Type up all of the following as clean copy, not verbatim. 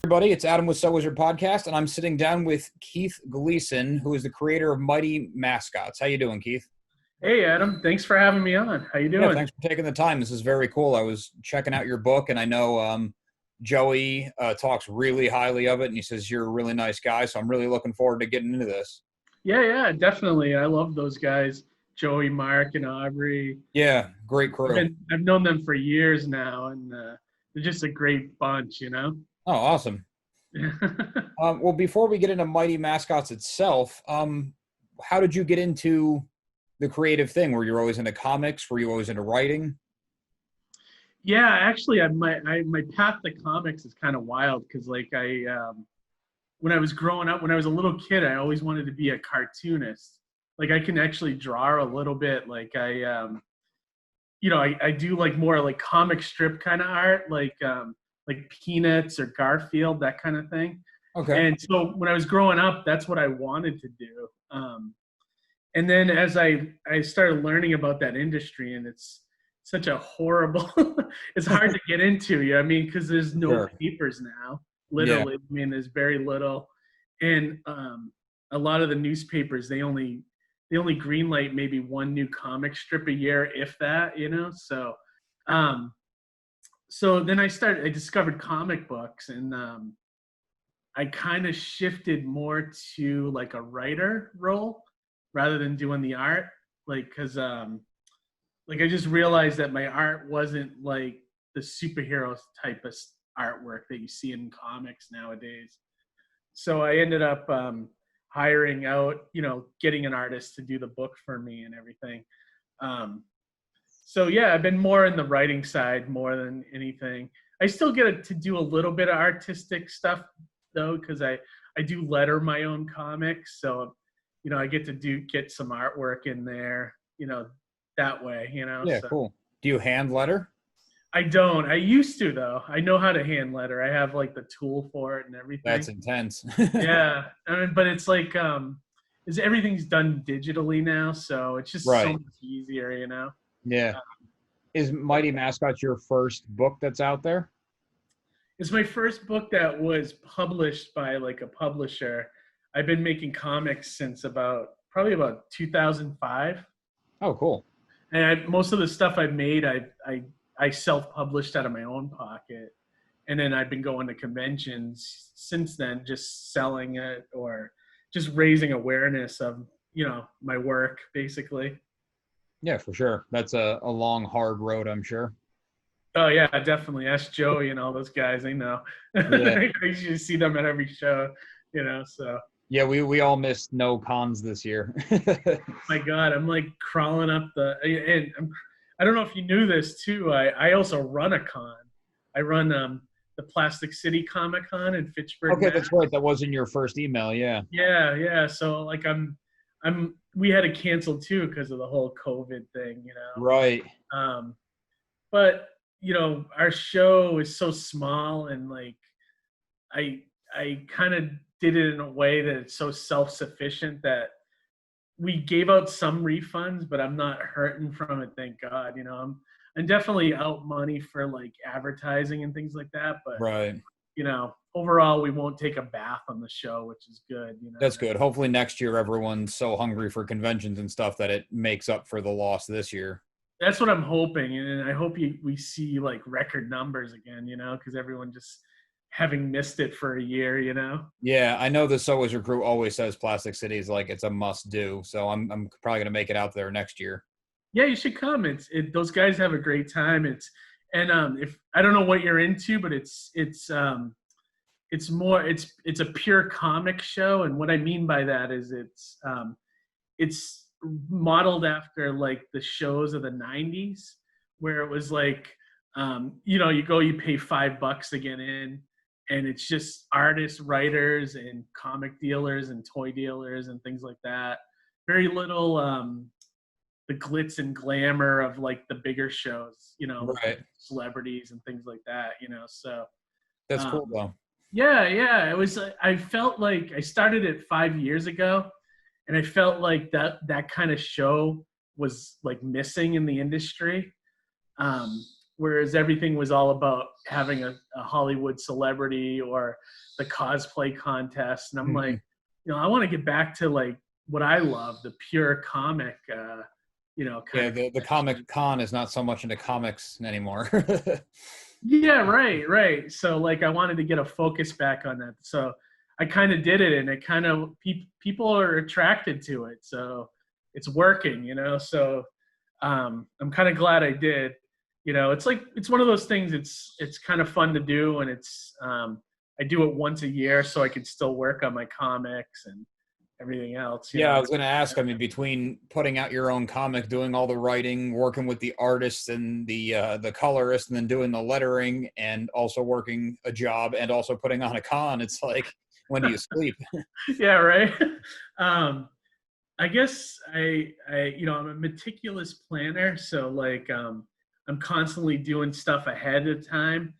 Everybody, it's Adam with So Was Your Podcast, and I'm sitting down with Keith Gleason, who is the creator of Mighty Mascots. How you doing, Keith? Hey, Adam. Thanks for having me on. How you Yeah, doing? thanks for taking the time. This is very cool. I was checking out your book, and I know Joey talks really highly of it, and he says you're a really nice guy, so I'm really looking forward to getting into this. Yeah, definitely. I love those guys, Joey, Mark, and Aubrey. Yeah, great crew. I've known them for years now, and they're just a great bunch, you know? Oh, awesome. Well, before we get into Mighty Mascots itself, how did you get into the creative thing? Were you always into comics? Were you always into writing? Yeah, actually, my path to comics is kind of wild because, like, when I was growing up, when I was a little kid, I always wanted to be a cartoonist. Like, I can actually draw a little bit. Like, I do like more like comic strip kind of art, like Peanuts or Garfield, that kind of thing. Okay. And so when I was growing up, that's what I wanted to do. And then as I started learning about that industry, and it's such a horrible, it's hard to get into. I mean, because there's no Sure. papers now, literally. Yeah. I mean, there's very little. And a lot of the newspapers, they only greenlight maybe one new comic strip a year, if that, you know? So then I discovered comic books, and I kind of shifted more to like a writer role rather than doing the art. Like, cause like I just realized that my art wasn't like the superhero type of artwork that you see in comics nowadays. So I ended up hiring out, getting an artist to do the book for me and everything. So yeah, I've been more in the writing side more than anything. I still get to do a little bit of artistic stuff though, because I do letter my own comics. So, I get to get some artwork in there, that way, Yeah, So cool. Do you hand letter? I don't. I used to though. I know how to hand letter. I have like the tool for it and everything. That's intense. Yeah. But it's like everything's done digitally now, so it's just so Right. much easier, Yeah. Is Mighty Mascots your first book that's out there? It's my first book that was published by like a publisher. I've been making comics since probably about 2005. Oh, cool. And most of the stuff I made, I self-published out of my own pocket. And then I've been going to conventions since then, just selling it or just raising awareness of, my work, basically. Yeah, for sure. That's a long, hard road, I'm sure. Oh, yeah, definitely. Ask Joey and all those guys. They know. Yeah. I usually see them at every show, so. Yeah, we all missed no cons this year. My God, I'm like crawling up and I don't know if you knew this too. I also run a con. I run the Plastic City Comic Con in Fitchburg. Okay, that's right. That was in your first email. Yeah. Yeah. So like we had to cancel too because of the whole COVID thing, Right. But our show is so small, and like I kind of did it in a way that it's so self-sufficient that we gave out some refunds, but I'm not hurting from it, thank God. I'm definitely out money for like advertising and things like that, but Right. Overall we won't take a bath on the show, which is good. That's good. Hopefully next year everyone's so hungry for conventions and stuff that it makes up for the loss this year. That's what I'm hoping, and I hope we see like record numbers again, because everyone just having missed it for a year, Yeah, I know the So Was Your Crew always says Plastic City is like it's a must do, so I'm probably gonna make it out there next year. Yeah, you should come. Those guys have a great time. If I don't know what you're into, but it's a pure comic show, and what I mean by that is it's modeled after like the shows of the 90s, where it was like you pay $5 to get in, and it's just artists, writers, and comic dealers and toy dealers and things like that. Very little the glitz and glamour of like the bigger shows, Right. celebrities and things like that, So That's cool though. Yeah. It was. I felt like I started it 5 years ago, and I felt like that kind of show was like missing in the industry. whereas everything was all about having a Hollywood celebrity or the cosplay contest. And I'm like, I want to get back to like what I love, the pure comic, kind of. The Comic Con is not so much into comics anymore. Yeah, right. So like I wanted to get a focus back on that. So I kind of did it, and it kind of people are attracted to it. So it's working, So I'm kind of glad I did. It's like it's one of those things. It's kind of fun to do, and it's I do it once a year, so I can still work on my comics and everything else. Yeah, I was going to ask. I mean, between putting out your own comic, doing all the writing, working with the artists and the colorist, and then doing the lettering, and also working a job, and also putting on a con, it's like, when do you sleep? Yeah, right. I guess I'm a meticulous planner, so like I'm constantly doing stuff ahead of time.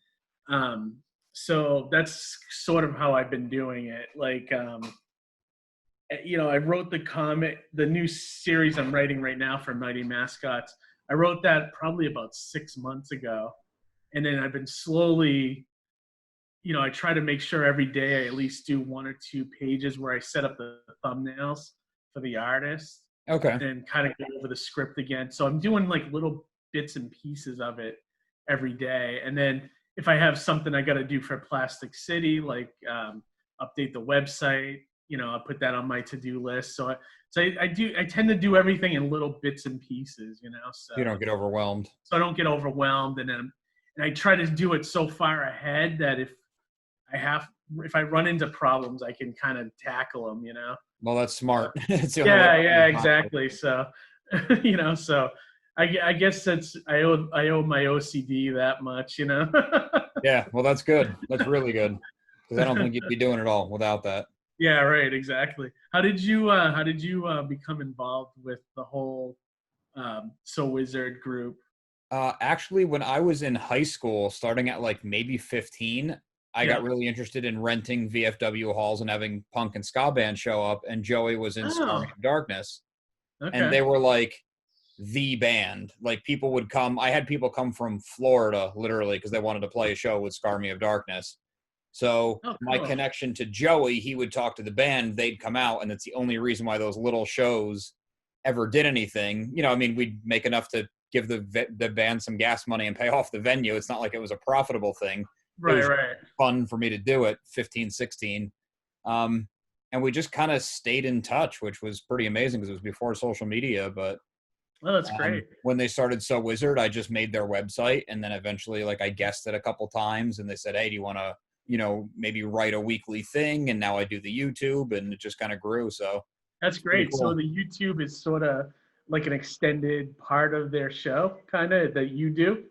So that's sort of how I've been doing it. Like I wrote the new series I'm writing right now for Mighty Mascots. I wrote that probably about 6 months ago. And then I've been slowly, I try to make sure every day I at least do 1 or 2 pages where I set up the thumbnails for the artist. Okay. And kind of go over the script again. So I'm doing like little bits and pieces of it every day. And then if I have something I got to do for Plastic City, like update the website, I'll put that on my to-do list. So I tend to do everything in little bits and pieces, So you don't get overwhelmed. So I don't get overwhelmed, and I try to do it so far ahead that if I run into problems, I can kind of tackle them, Well, that's smart. Yeah, exactly. So, so I guess I owe my OCD that much, Yeah, well, that's good. That's really good, because I don't think you'd be doing it all without that. Yeah, right. Exactly. How did you become involved with the whole So Wizard group? Actually, when I was in high school, starting at like maybe 15, I got really interested in renting VFW halls and having punk and ska bands show up. And Joey was in Scar Me of Darkness. Okay. And they were like the band. Like people would come. I had people come from Florida, literally, because they wanted to play a show with Scar Me of Darkness. So my connection to Joey, he would talk to the band, they'd come out, and it's the only reason why those little shows ever did anything. I mean, we'd make enough to give the band some gas money and pay off the venue. It's not like it was a profitable thing. Right. Fun for me to do it, 15, 16. And we just kind of stayed in touch, which was pretty amazing because it was before social media. But that's great. When they started So Wizard, I just made their website, and then eventually, like, I guested a couple times, and they said, hey, do you want to maybe write a weekly thing? And now I do the YouTube, and it just kind of grew. So that's great. Cool. So the YouTube is sort of like an extended part of their show, kind of, that you do.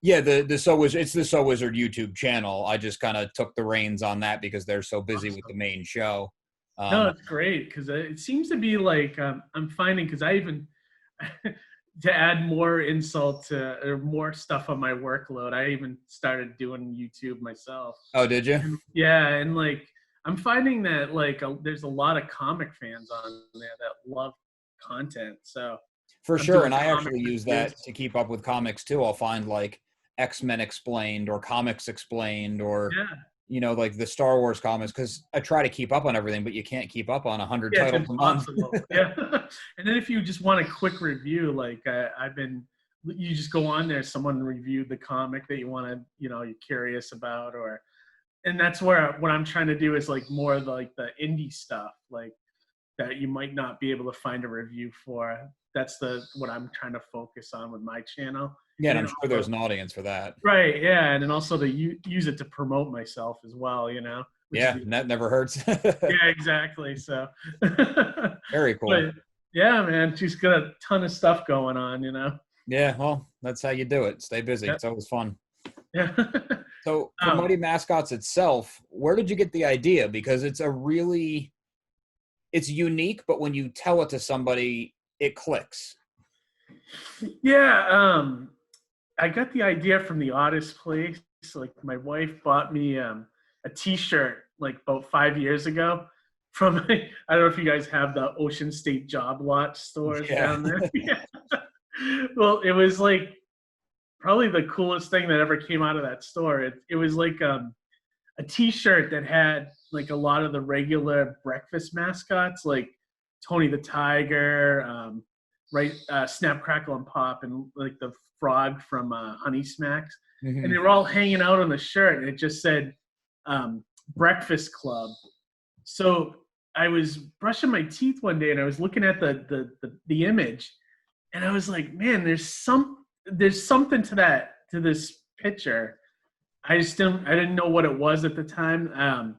Yeah, it's the So Wizard YouTube channel. I just kind of took the reins on that because they're so busy with the main show. No, it's great because it seems to be like I'm finding, because I even to add more insult to or more stuff on my workload, I even started doing YouTube myself. Oh, did you? Yeah, and like I'm finding that like there's a lot of comic fans on there that love content. So for sure, and I actually use that to keep up with comics too. I'll find like X-Men Explained or Comics Explained or like the Star Wars comics, because I try to keep up on everything, but you can't keep up on 100 titles a month. Yeah. And then if you just want a quick review, like you just go on there, someone reviewed the comic that you want to, you're curious about, and that's where what I'm trying to do is like more like the indie stuff, like that you might not be able to find a review for. That's what I'm trying to focus on with my channel. Yeah, and I'm sure there's an audience for that. Right, yeah, and then also to use it to promote myself as well, Yeah, that never hurts. Yeah, exactly. So very cool. But yeah, man, she's got a ton of stuff going on, Yeah, well, that's how you do it. Stay busy. Yep. It's always fun. Yeah. So for Mighty Mascots itself, where did you get the idea? Because it's unique, but when you tell it to somebody, it clicks. Yeah, I got the idea from the Oddest Place. Like my wife bought me a T-shirt like about 5 years ago from I don't know if you guys have the Ocean State Job Lot stores down there. Yeah. Well, it was like probably the coolest thing that ever came out of that store. It was like a T-shirt that had like a lot of the regular breakfast mascots, like Tony the Tiger, Snap, Crackle, and Pop, and like the frog from Honey Smacks, and they were all hanging out on the shirt, and it just said Breakfast Club. So I was brushing my teeth one day, and I was looking at the image, and I was like, man, there's something to this picture. I didn't know what it was at the time.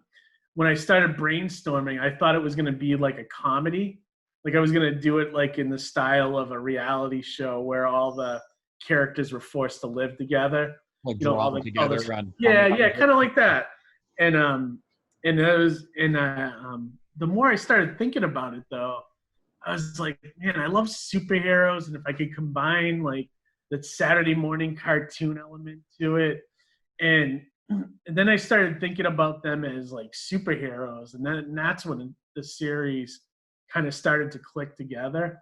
When I started brainstorming, I thought it was going to be like a comedy. Like I was going to do it like in the style of a reality show where all the characters were forced to live together. Like draw together. Yeah, kind of like that. And the more I started thinking about it, though, I was like, man, I love superheroes, and if I could combine like the Saturday morning cartoon element to it, and then I started thinking about them as like superheroes, and that's when the series kind of started to click together.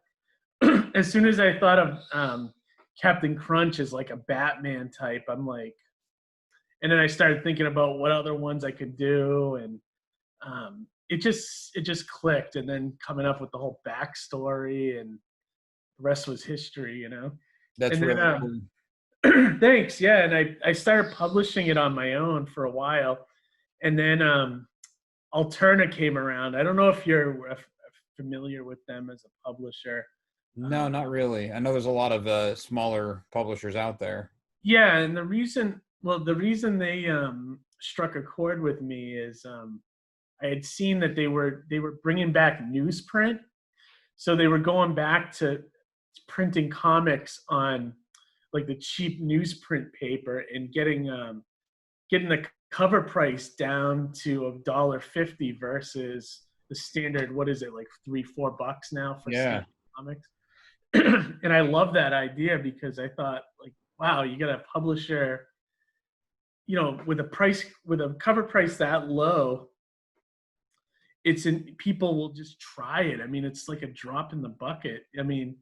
As soon as I thought of Captain Crunch as like a Batman type, I'm like, and then I started thinking about what other ones I could do, and it just clicked. And then coming up with the whole backstory, and the rest was history, you know. That's and really then, cool. Thanks. Yeah, and I started publishing it on my own for a while, and then Alterna came around. I don't know if you're familiar with them as a publisher. No, not really. I know there's a lot of smaller publishers out there. Yeah, and the reason they struck a chord with me is I had seen that they were bringing back newsprint, so they were going back to printing comics on like the cheap newsprint paper and getting the cover price down to $1.50 versus the standard, what is it, like $3-4 now for comics. And I love that idea because I thought, like, wow, you got a publisher, you know, with a cover price that low, people will just try it. I mean, it's like a drop in the bucket. I mean,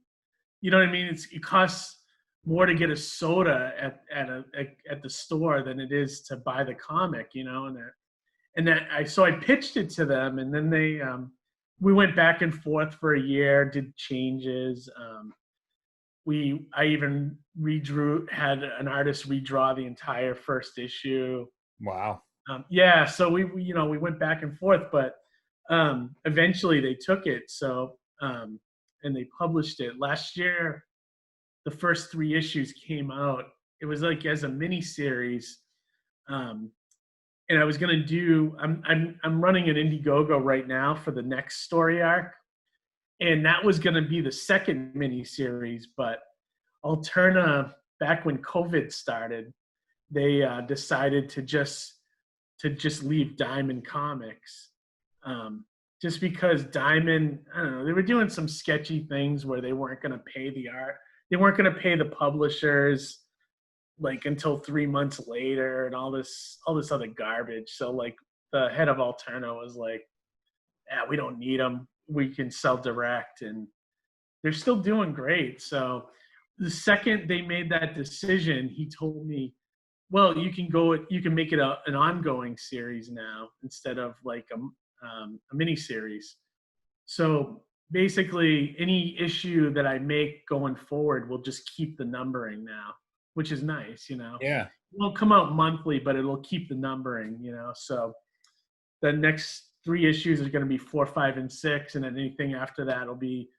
you know what I mean? It costs more to get a soda at the store than it is to buy the comic, you know. So I pitched it to them, and then we went back and forth for a year, did changes. I even had an artist redraw the entire first issue. Wow. Yeah, so we went back and forth, but eventually they took it. So and they published it last year. The first 3 issues came out. It was like as a mini series, and I was gonna do. I'm running an Indiegogo right now for the next story arc, and that was gonna be the second mini series. But Alterna, back when COVID started, they decided to just leave Diamond Comics, just because Diamond, I don't know, they were doing some sketchy things where they weren't gonna pay the art. They weren't going to pay the publishers like until 3 months later, and all this other garbage. So like the head of Alterna was like, "Yeah, we don't need them. We can sell direct," and they're still doing great. So the second they made that decision, he told me, "Well, you can make it an ongoing series now instead of like a mini series." So basically, any issue that I make going forward will just keep the numbering now, which is nice, you know. Yeah. It won't come out monthly, but it'll keep the numbering, you know. So the next 3 issues are going to be 4, 5, and 6, and then anything after that will be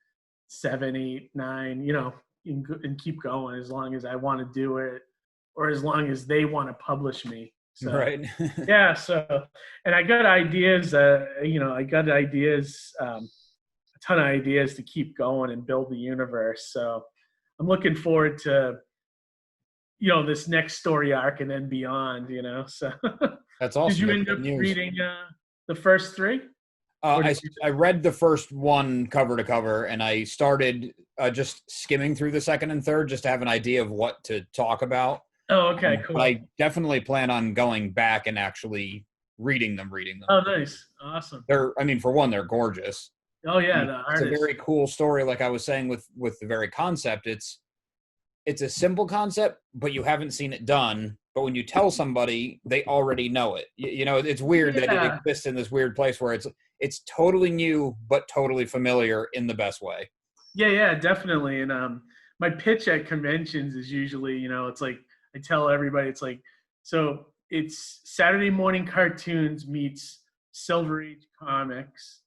7, 8, 9, you know, and keep going as long as I want to do it, or as long as they want to publish me. So, right. Yeah. So, and I got ideas. A ton of ideas to keep going and build the universe. So I'm looking forward to, you know, this next story arc and then beyond, you know. So that's awesome. Did you end up reading the first 3? I read the first one cover to cover, and I started just skimming through the second and third just to have an idea of what to talk about. Oh, okay, cool. But I definitely plan on going back and actually reading them. Oh, nice. Awesome. For one, they're gorgeous. Oh yeah, the it's artist. A very cool story. Like I was saying with the very concept, it's it's a simple concept, but you haven't seen it done. But when you tell somebody, they already know it. You know, it's weird that it exists in this weird place where it's totally new, but totally familiar in the best way. Yeah, definitely. And my pitch at conventions is usually, you know, it's like I tell everybody, it's like, so it's Saturday morning cartoons meets Silver Age comics.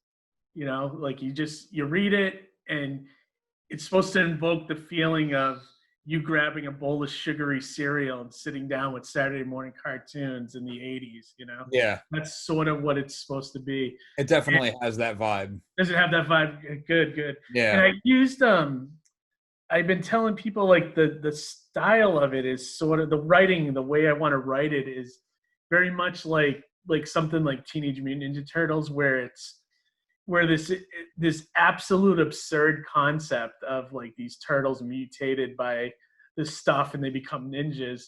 You know, like you read it and it's supposed to invoke the feeling of you grabbing a bowl of sugary cereal and sitting down with Saturday morning cartoons in the 80s, you know? Yeah. That's sort of what it's supposed to be. It definitely has that vibe. Does it have that vibe? Good. Yeah. And I used I've been telling people like the style of it is sort of the writing, the way I want to write it is very much like something like Teenage Mutant Ninja Turtles, where this absolute absurd concept of like these turtles mutated by this stuff and they become ninjas,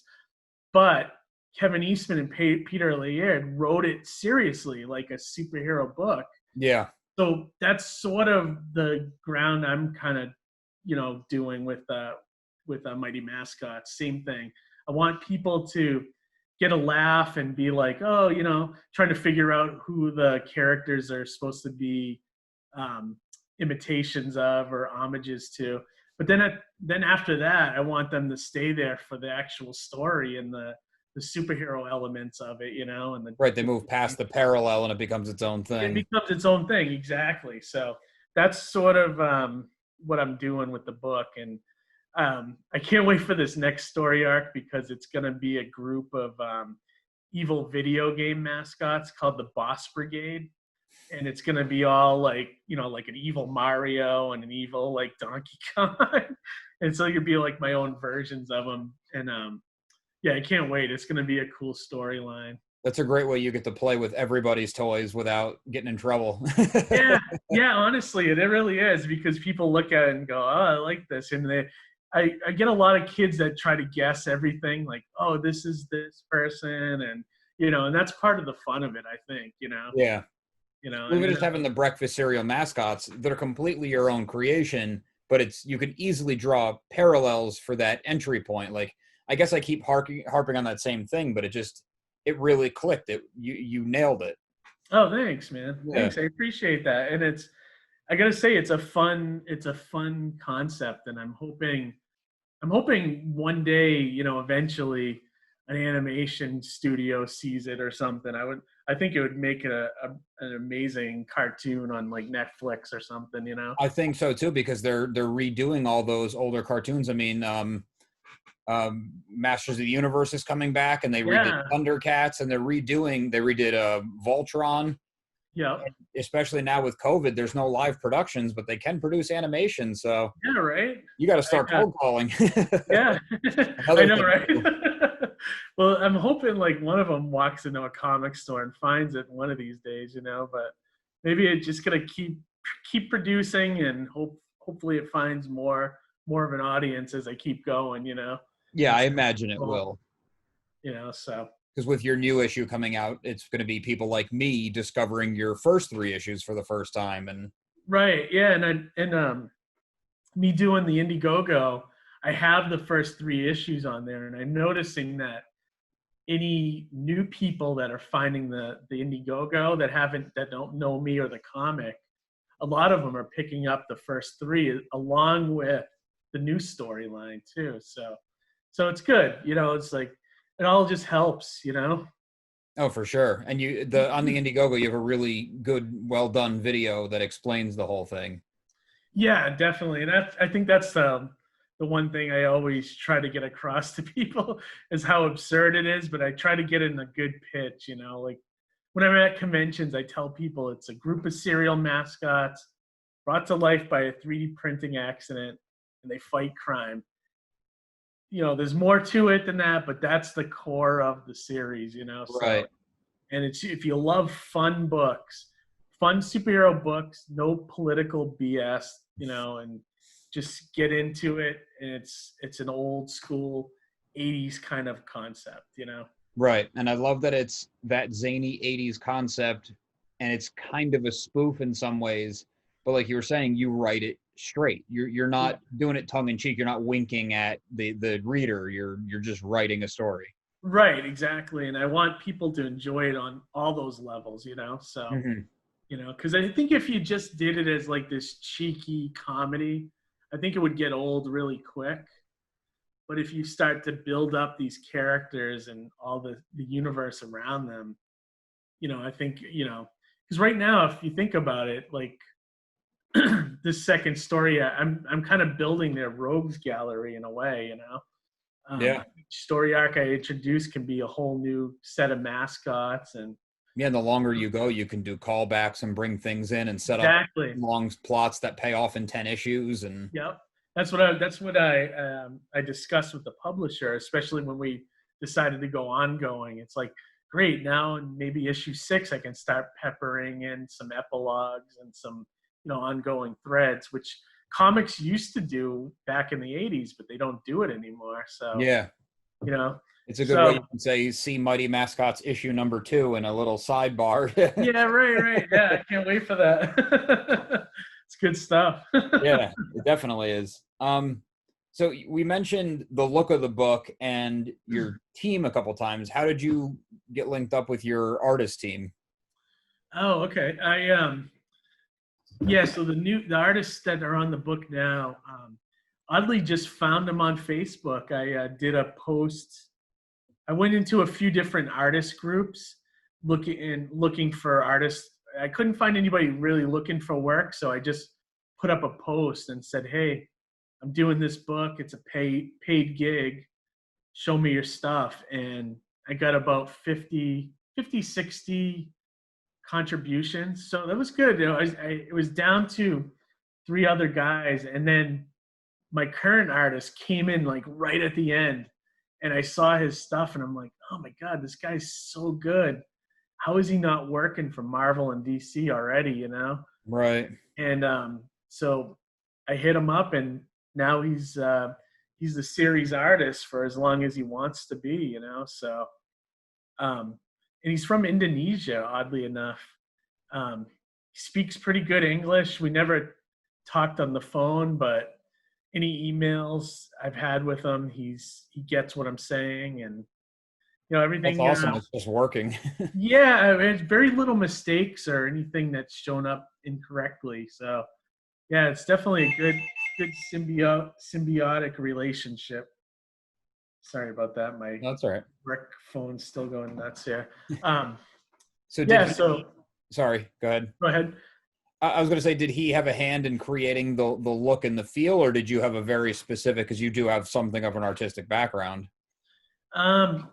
but Kevin Eastman and Peter Laird wrote it seriously like a superhero book. Yeah. So that's sort of the ground I'm kind of, you know, doing with Mighty Mascots. Same thing. I want people to get a laugh and be like, oh, you know, trying to figure out who the characters are supposed to be imitations of or homages to. But then after that, I want them to stay there for the actual story and the superhero elements of it, you know. And they move past the parallel and it becomes its own thing. It becomes its own thing, exactly. So that's sort of what I'm doing with the book. And I can't wait for this next story arc because it's going to be a group of evil video game mascots called the Boss Brigade. And it's going to be all like, you know, like an evil Mario and an evil like Donkey Kong. And so you'll be like my own versions of them. And yeah, I can't wait. It's going to be a cool storyline. That's a great way you get to play with everybody's toys without getting in trouble. yeah, honestly, it really is, because people look at it and go, oh, I like this. And I get a lot of kids that try to guess everything, like, oh, this is this person. And, you know, and that's part of the fun of it, I think, you know? Yeah. You know, even just having the breakfast cereal mascots that are completely your own creation, but you can easily draw parallels for that entry point. Like, I guess I keep harping on that same thing, but it really clicked. You nailed it. Oh, thanks, man. Yeah. Thanks. I appreciate that. And I gotta say, it's a fun concept, and I'm hoping one day, you know, eventually an animation studio sees it or something. I think it would make it an amazing cartoon on like Netflix or something, you know? I think so too, because they're redoing all those older cartoons. I mean, Masters of the Universe is coming back, and they redid Thundercats, and they redid Voltron. Yeah. Especially now with COVID, there's no live productions, but they can produce animation. So yeah, right. You got to start cold calling. Yeah, I know, right? Well, I'm hoping like one of them walks into a comic store and finds it one of these days, you know. But maybe it's just gonna keep producing, and hopefully it finds more of an audience as I keep going, you know. Yeah, I imagine it will. You know, so. Because with your new issue coming out, it's going to be people like me discovering your first 3 issues for the first time, and right, yeah, and me doing the Indiegogo, I have the first 3 issues on there, and I'm noticing that any new people that are finding the Indiegogo that don't know me or the comic, a lot of them are picking up the first 3 along with the new storyline too. So it's good, you know. It's like, it all just helps, you know? Oh, for sure. And on the Indiegogo, you have a really good, well done video that explains the whole thing. Yeah, definitely. And I think that's the one thing I always try to get across to people is how absurd it is, but I try to get it in a good pitch, you know? Like, when I'm at conventions, I tell people it's a group of cereal mascots brought to life by a 3D printing accident, and they fight crime. You know, there's more to it than that, but that's the core of the series, you know? So, right. And if you love fun books, fun superhero books, no political BS, you know, and just get into it. And it's an old school 80s kind of concept, you know? Right. And I love that it's that zany 80s concept, and it's kind of a spoof in some ways. But like you were saying, you write it straight. You're not doing it tongue in cheek. You're not winking at the reader. You're just writing a story. Right, exactly. And I want people to enjoy it on all those levels, So, because I think if you just did it as like this cheeky comedy, I think it would get old really quick. But if you start to build up these characters and all the universe around them, I think, because right now, if you think about it, like this second story, I'm kind of building their rogues gallery in a way, Yeah. Each story arc I introduce can be a whole new set of mascots, and yeah, the longer you go, you can do callbacks and bring things in and set up long plots that pay off in 10 issues. And yep, that's what I discussed with the publisher, especially when we decided to go ongoing. It's like, great, now in maybe issue 6 I can start peppering in some epilogues and some ongoing threads, which comics used to do back in the 80s, but they don't do it anymore. So yeah, it's a good way you can say, see Mighty Mascots issue number 2 in a little sidebar. Yeah, right. Yeah, I can't wait for that. It's good stuff. Yeah, it definitely is. So we mentioned the look of the book and your team a couple times. How did you get linked up with your artist team? Oh, okay. So the artists that are on the book now, oddly just found them on Facebook. I did a post. I went into a few different artist groups looking for artists. I couldn't find anybody really looking for work, so I just put up a post and said, "Hey, I'm doing this book. It's a paid gig. Show me your stuff." And I got about 50, 60 contributions. So that was good. It was down to 3 other guys. And then my current artist came in like right at the end, and I saw his stuff and I'm like, oh my God, this guy's so good. How is he not working for Marvel and DC already, Right. And so I hit him up, and now he's the series artist for as long as he wants to be, So, and he's from Indonesia, oddly enough. He speaks pretty good English. We never talked on the phone, but any emails I've had with him, he gets what I'm saying, and everything. That's awesome. It's just working. Yeah, it's very little mistakes or anything that's shown up incorrectly. So, yeah, it's definitely a good symbiotic relationship. Sorry about that. That's all right. Work phone's still going nuts here. Sorry, go ahead. Go ahead. I was going to say, did he have a hand in creating the look and the feel, or did you have a very specific, because you do have something of an artistic background?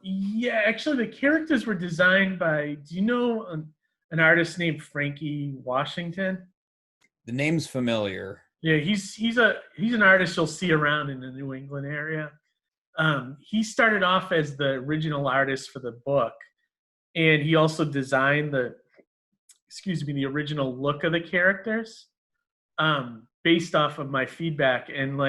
Yeah, actually the characters were designed by, do you know an artist named Frankie Washington? The name's familiar. Yeah, he's an artist you'll see around in the New England area. He started off as the original artist for the book, and he also designed the original look of the characters, based off of my feedback. And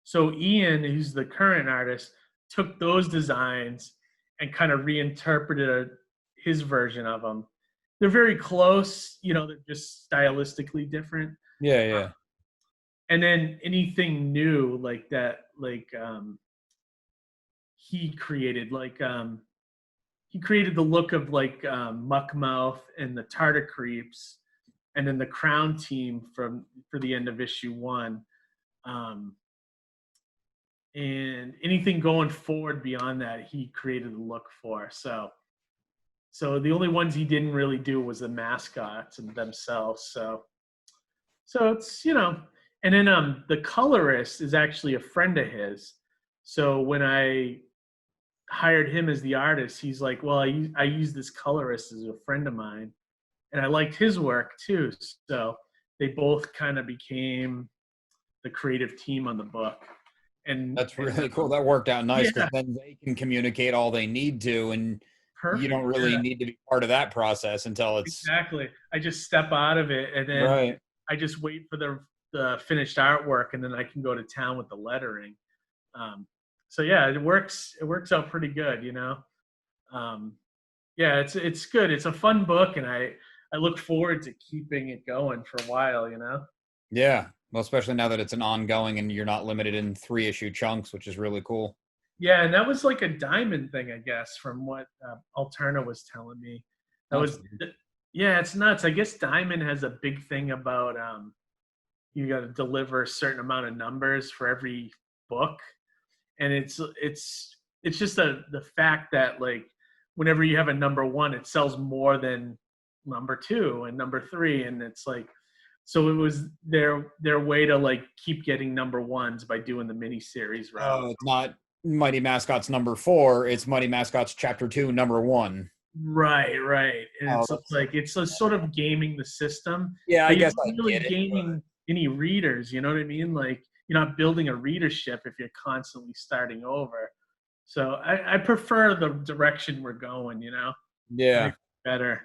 so Ian, who's the current artist, took those designs and kind of reinterpreted his version of them. They're very close, they're just stylistically different. Yeah. And then anything new like that, he created, he created the look of Muckmouth and the Tartar Creeps, and then the Crown Team for the end of issue 1. And anything going forward beyond that, he created a look for. So the only ones he didn't really do was the mascots and themselves. So it's, and then the colorist is actually a friend of his. So when I hired him as the artist, he's like, well, I use this colorist as a friend of mine, and I liked his work too. So they both kind of became the creative team on the book. And that's really cool. That worked out nice, because then they can communicate all they need to, and you don't really need to be part of that process until it's exactly. I just step out of it, and then I just wait for the finished artwork, and then I can go to town with the lettering. So yeah, it works out pretty good, Yeah, it's good. It's a fun book, and I look forward to keeping it going for a while, you know? Yeah. Well, especially now that it's an ongoing and you're not limited in 3-issue chunks, which is really cool. Yeah, and that was like a Diamond thing, I guess, from what Alterna was telling me. That That's was, weird. yeah, it's nuts. I guess Diamond has a big thing about you got to deliver a certain amount of numbers for every book, and it's just the fact that like whenever you have a number one, it sells more than number two and number three, and it's like so it was their way to like keep getting number ones by doing the miniseries route. Oh, it's not Mighty Mascots #4. It's Mighty Mascots Chapter 2, #1. Right, right. And Oh, it's like it's a sort of gaming the system, yeah, I but you're guess not I really get it. gaining any readers, you know what I mean? Like you're not building a readership if you're constantly starting over. So I prefer the direction we're going, you know? I Yeah. think it's better.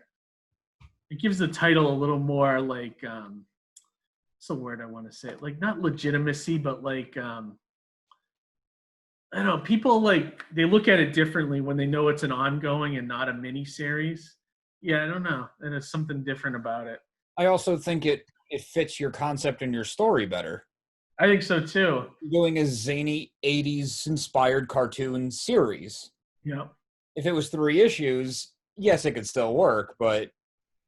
It gives the title a little more like what's the word I want to say? Like not legitimacy, but like I don't know, people like they look at it differently when they know it's an ongoing and not a mini series. Yeah, I don't know. And it's something different about it. I also think it fits your concept and your story better. I think so too. You're doing a zany 80s inspired cartoon series. Yeah. If it was 3 issues, yes, it could still work, but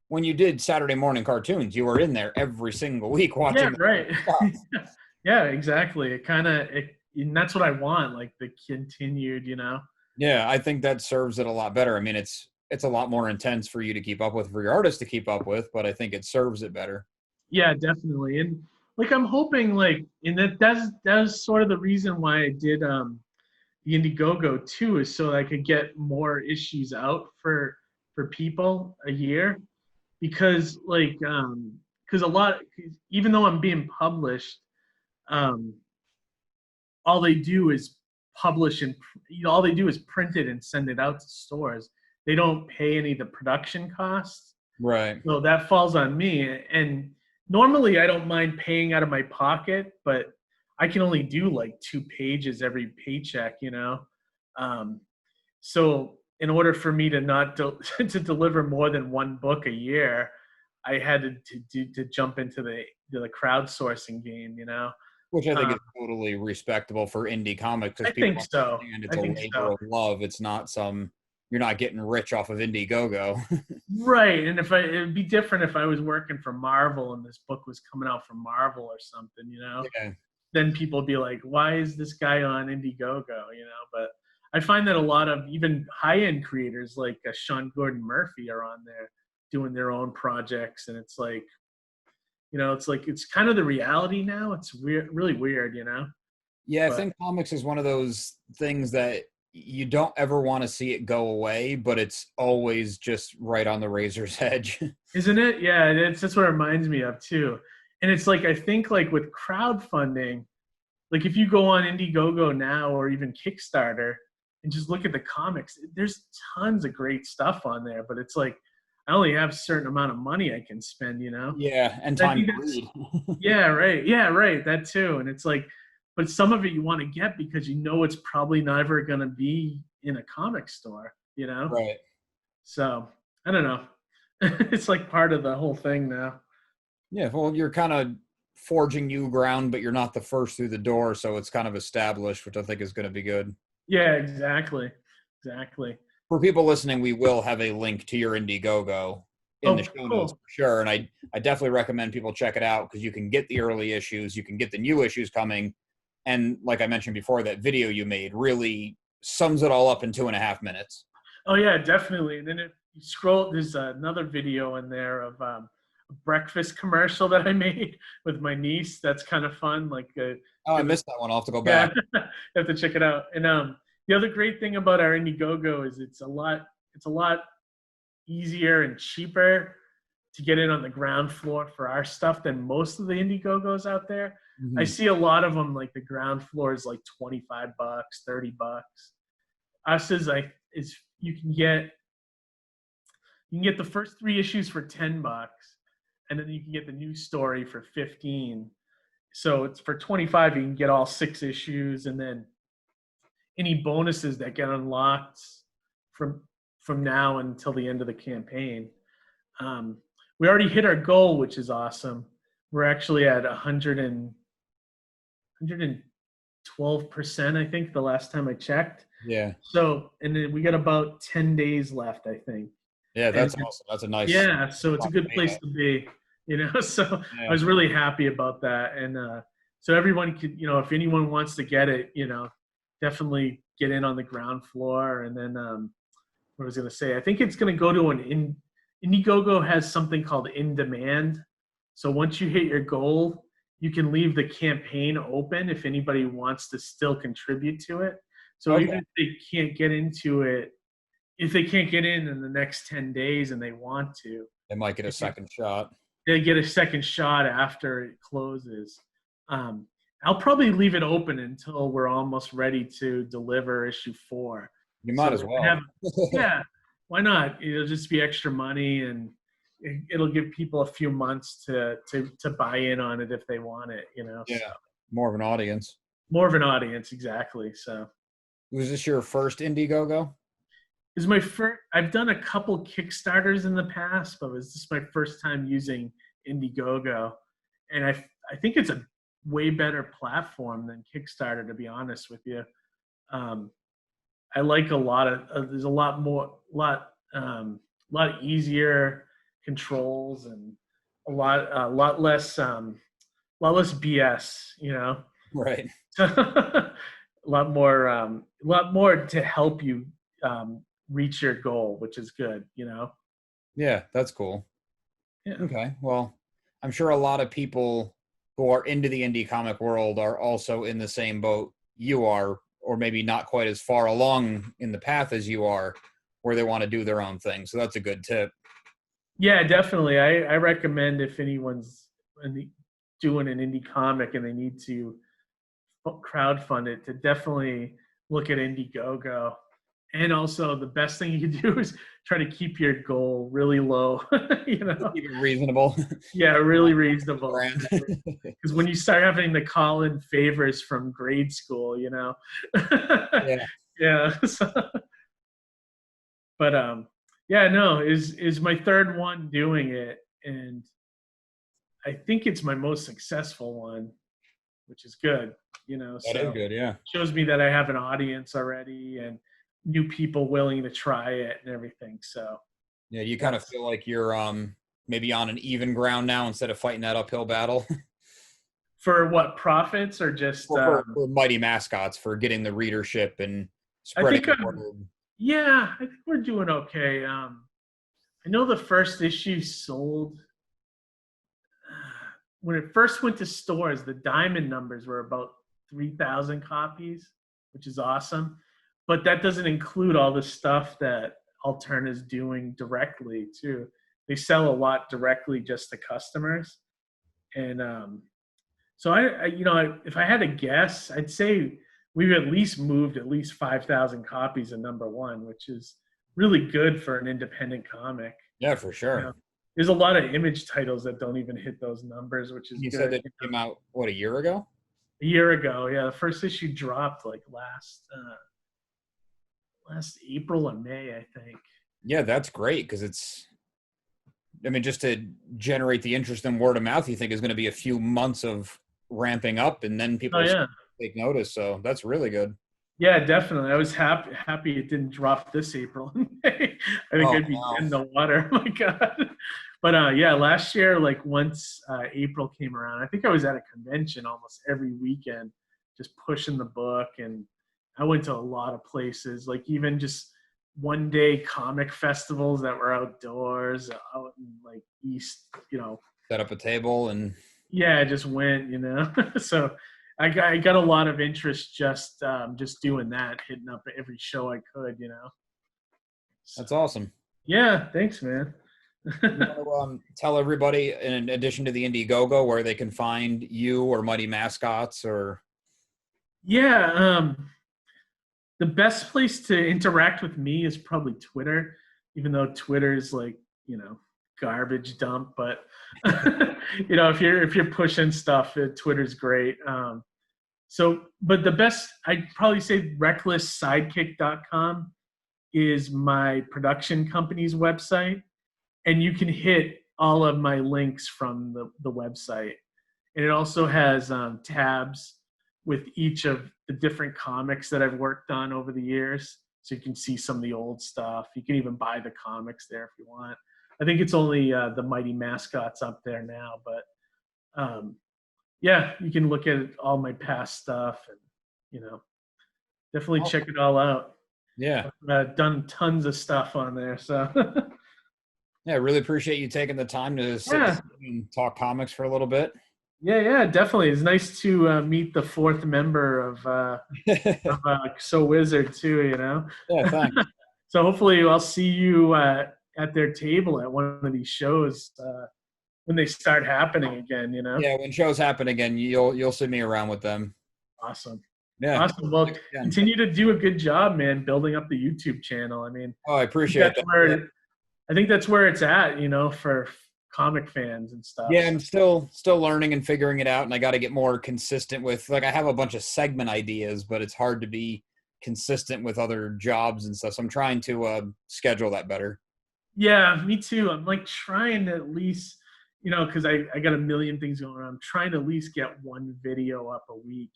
when you did Saturday morning cartoons, you were in there every single week Yeah, watching right. stuff. Yeah, exactly. It kind of and that's what I want, like the continued, you know. Yeah, I think that serves it a lot better. I mean, it's a lot more intense for you to keep up with, for your artist to keep up with, but I think it serves it better. Yeah, definitely. And like I'm hoping like and that's sort of the reason why I did the Indiegogo too, is so I could get more issues out for people a year. Because like because a lot even though I'm being published, um all they do is publish and all they do is print it and send it out to stores. They don't pay any of the production costs. Right. So that falls on me. And normally I don't mind paying out of my pocket, but I can only do like 2 pages every paycheck, you know. Um, so in order for me to not to deliver more than one book a year, I had to jump into the crowdsourcing game, you know. Which I think Um, is totally respectable for indie comics because I people think so. understand it's I a think labor so. of love. It's not some you're not getting rich off of Indiegogo. Right, and if I it'd be different if I was working for Marvel and this book was coming out from Marvel or something, you know. Yeah. Then people would be like, "Why is this guy on Indiegogo?" You know. But I find that a lot of even high-end creators like Sean Gordon Murphy are on there doing their own projects, and it's like, you know, it's like it's kind of the reality now. It's weird, really weird, you know. Yeah, I But think comics is one of those things that you don't ever want to see it go away, but it's always just right on the razor's edge. isn't it? Yeah, that's what it reminds me of too. And it's like I think like with crowdfunding, like if you go on Indiegogo now or even Kickstarter and just look at the comics, there's tons of great stuff on there. But it's like I only have a certain amount of money I can spend, you know. Yeah, and I time think to that's read. yeah, right. Yeah, right. That too. And it's like, but some of it you want to get because you know it's probably never going to be in a comic store, you know. Right. So I don't know. It's like part of the whole thing now. Yeah, well, you're kind of forging new ground, but you're not the first through the door, so it's kind of established, which I think is going to be good. Yeah, exactly. Exactly. For people listening, we will have a link to your Indiegogo in the Oh, show notes cool. for sure. And I definitely recommend people check it out because you can get the early issues, you can get the new issues coming. And like I mentioned before, that video you made really sums it all up in 2.5 minutes. Oh yeah, definitely. And then if you scroll, there's another video in there of a breakfast commercial that I made with my niece. That's kind of fun. Like, Oh, I missed that one. I'll have to go yeah, back. you have to check it out. And the other great thing about our Indiegogo is it's a lot easier and cheaper to get in on the ground floor for our stuff than most of the Indiegogos out there. I Mhm. see a lot of them like the ground floor is like $25, $30. Us is like is you can get the first 3 issues for $10, and then you can get the new story for 15. So it's for 25. You can get all 6 issues, and then any bonuses that get unlocked from from now until the end of the campaign. Um, we already hit our goal, which is awesome. We're actually at 112%, I think, the last time I checked. Yeah. So, and then we got about 10 days left, I think. Yeah, that's awesome. That's a nice. Yeah, so it's a good place to be, So I was really happy about that. And so everyone could, if anyone wants to get it, definitely get in on the ground floor. And then what I was going to say, I think it's going to go to Indiegogo has something called in demand. So once you hit your goal, you can leave the campaign open if anybody wants to still contribite to it. So even if they can't get into it, if they can't get in the next 10 days and they want to, they might get a second shot. They get a second shot after it closes. I'll probably leave it open until we're almost ready to deliver issue 4. You might as well. Yeah, why not? It'll just be extra money, and it'll give people a few months to buy in on it if they want it, Yeah, so. more of an audience. More of an audience, exactly. So, was this your first Indiegogo? It was my first. I've done a couple Kickstarters in the past, but it was just my first time using Indiegogo, and I think it's a way better platform than Kickstarter, to be honest with you. I like a lot of. There's a lot easier controls and a lot less BS. Right. a lot more to help you reach your goal, which is good, Yeah, that's cool. Yeah. Okay, well, I'm sure a lot of people who are into the indie comic world are also in the same boat you are, or maybe not quite as far along in the path as you are, where they want to do their own thing. So that's a good tip. Yeah, definitely. I recommend if anyone's doing an indie comic and they need to crowdfund it, to definitely look at Indiegogo. And also, the best thing you can do is try to keep your goal really low. Keep it reasonable. Yeah, really reasonable. Because when you start having to call in favors from grade school, Yeah. Yeah. But yeah, no, is my third one doing it, and I think it's my most successful one, which is good. That is good. Yeah. Shows me that I have an audience already and new people willing to try it and everything. So yeah, you kind of feel like you're maybe on an even ground now instead of fighting that uphill battle. For what, profits or just for Mighty Mascots, for getting the readership and spreading the word? Yeah, I think we're doing okay. I know the first issue sold when it first went to stores. The diamond numbers were about 3,000 copies, which is awesome. But that doesn't include all the stuff that Altern is doing directly too. They sell a lot directly just to customers, and so if I had to guess, I'd say we've at least moved at least 5,000 copies of #1, which is really good for an independent comic. Yeah, for sure. There's a lot of Image titles that don't even hit those numbers, which is you good. Said that came out a year ago? A year ago, yeah. The first issue dropped like last April or May, I think. Yeah, that's great, because just to generate the interest in word of mouth, you think is going to be a few months of ramping up, and then people take notice. So that's really good. Yeah, definitely. I was happy it didn't drop this April and May. I think I'd be in the water. Oh my God. But yeah, last year, like once April came around, I think I was at a convention almost every weekend, just pushing the book. And I went to a lot of places, like even just one-day comic festivals that were outdoors, out in like East, Set up a table and. Yeah, I just went, So I got a lot of interest just doing that, hitting up every show I could, So, that's awesome. Yeah, thanks, man. You want to tell everybody, in addition to the Indiegogo, where they can find you or Mighty Mascots or? Yeah, the best place to interact with me is probably Twitter, even though Twitter is like, garbage dump. But if you're pushing stuff, Twitter's great. But the best, I'd probably say recklesssidekick.com is my production company's website, and you can hit all of my links from the website. And it also has tabs with each of the different comics that I've worked on over the years. So you can see some of the old stuff. You can even buy the comics there if you want. I think it's only the Mighty Mascots up there now, but yeah, you can look at all my past stuff and, definitely check it all out. Yeah. I've done tons of stuff on there. So yeah, I really appreciate you taking the time to sit and talk comics for a little bit. Yeah, definitely. It's nice to meet the fourth member of So Wizard too, Yeah, thanks. So hopefully I'll see you at their table at one of these shows when they start happening again, Yeah, when shows happen again, you'll see me around with them. Awesome. Yeah. Awesome. Well, continue to do a good job, man, building up the YouTube channel. I mean, I appreciate that. I think that's where it's at, for comic fans and stuff. Yeah, I'm still learning and figuring it out, and I got to get more consistent with, like, I have a bunch of segment ideas, but it's hard to be consistent with other jobs and stuff. So I'm trying to schedule that better. Yeah, me too. I'm like trying to at least, because I got a million things going on. I'm trying to at least get one video up a week,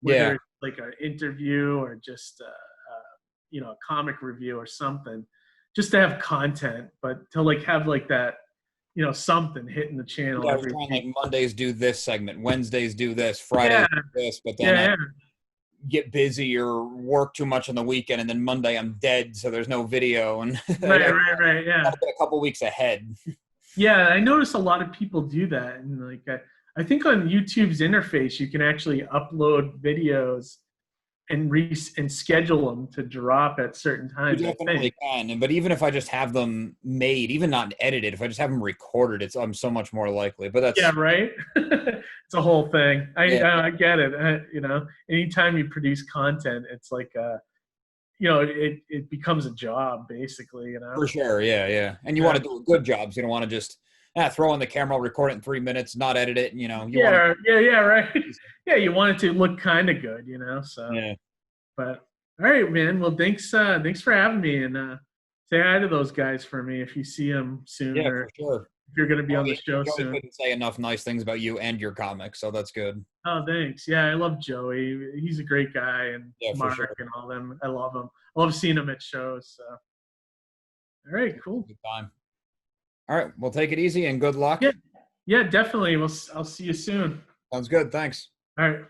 whether it's like an interview or just a comic review or something, just to have content, but to like have like that, something hitting the channel. Yeah, I was trying, like, Mondays do this segment, Wednesdays do this, Fridays do this, but then I get busy or work too much on the weekend, and then Monday I'm dead, so there's no video. And right, yeah. I'll get a couple weeks ahead. Yeah, I notice a lot of people do that, and like I think on YouTube's interface you can actually upload videos and schedule them to drop at certain times. You definitely can, but even if I just have them made, even not edited, if I just have them recorded, I'm so much more likely. But that's right. It's a whole thing. I get it. Anytime you produce content, it's like it becomes a job basically. For sure, yeah. And you want to do a good job, so you don't want to just throw on the camera, record it in 3 minutes, not edit it. Right. Yeah, you want it to look kind of good, So yeah. But all right, man. Well, thanks for having me, and say hi to those guys for me if you see them soon. Yeah, for sure. If you're going to be on the show soon. Joey couldn't say enough nice things about you and your comics, so that's good. Oh, thanks. Yeah, I love Joey. He's a great guy, and Mark and all them. I love them. I love seeing them at shows. So, all right, cool. Good time. All right, well, take it easy and good luck. Yeah, definitely. I'll see you soon. Sounds good. Thanks. All right.